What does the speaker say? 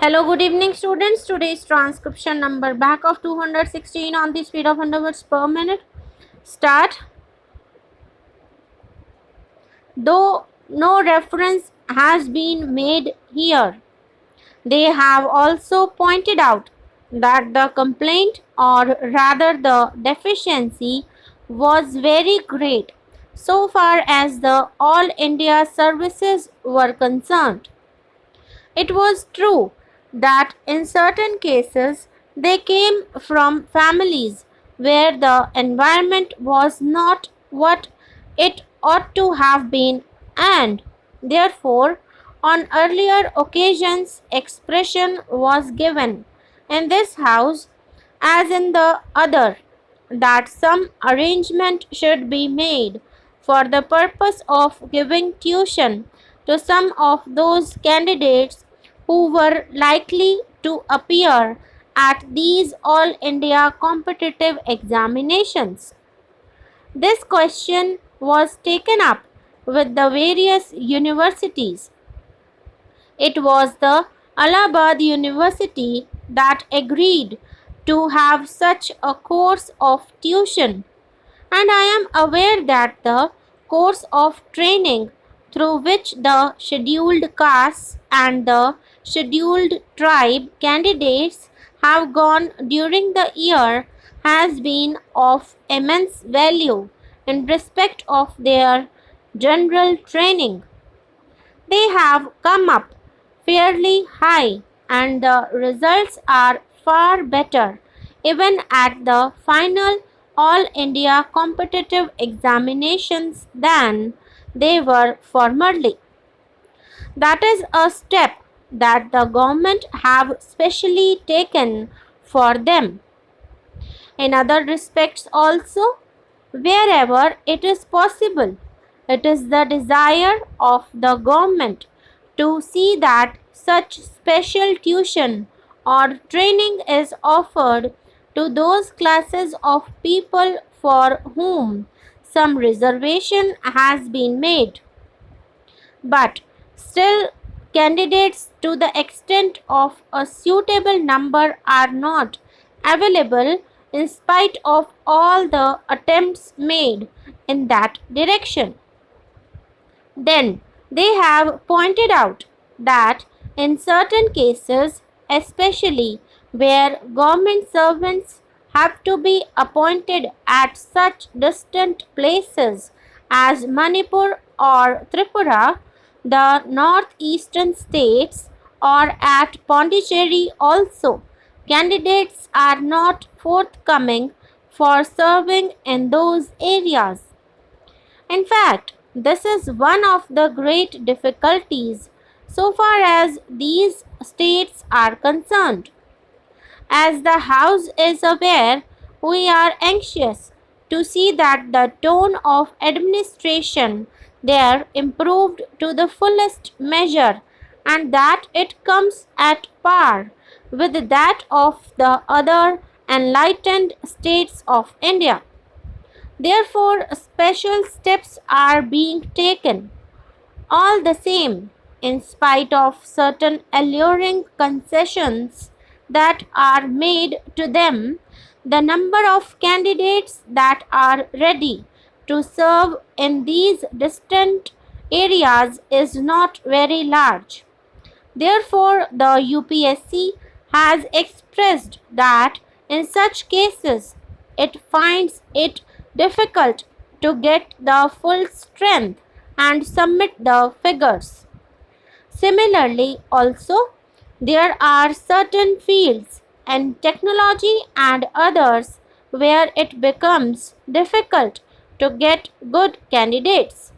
Hello, good evening, students. Today's transcription number back of 216 on the speed of 100 words per minute. Start. Though no reference has been made here, they have also pointed out that the complaint, or rather the deficiency, was very great so far as the All India services were concerned. It was true that in certain cases they came from families where the environment was not what it ought to have been, and therefore on earlier occasions expression was given in this house as in the other that some arrangement should be made for the purpose of giving tuition to some of those candidates who were likely to appear at these All India competitive examinations. This question was taken up with the various universities. It was the Allahabad University that agreed to have such a course of tuition, and I am aware that the course of training through which the scheduled castes and the scheduled tribe candidates have gone during the year has been of immense value in respect of their general training. They have come up fairly high, and the results are far better even at the final All India competitive examinations than they were formerly. That is a step that the government have specially taken for them. In other respects also, wherever it is possible, it is the desire of the government to see that such special tuition or training is offered to those classes of people for whom some reservation has been made. But still, candidates to the extent of a suitable number are not available in spite of all the attempts made in that direction. Then they have pointed out that in certain cases, especially where government servants have to be appointed at such distant places as Manipur or Tripura, the northeastern states, or at Pondicherry also, candidates are not forthcoming for serving in those areas. In fact, this is one of the great difficulties so far as these states are concerned. As the House is aware, we are anxious to see that the tone of administration there improved to the fullest measure, and that it comes at par with that of the other enlightened states of India. Therefore, special steps are being taken. All the same, in spite of certain alluring concessions that are made to them, the number of candidates that are ready to serve in these distant areas is not very large. Therefore, the UPSC has expressed that in such cases it finds it difficult to get the full strength and submit the figures. Similarly, also, there are certain fields in technology and others where it becomes difficult to get good candidates.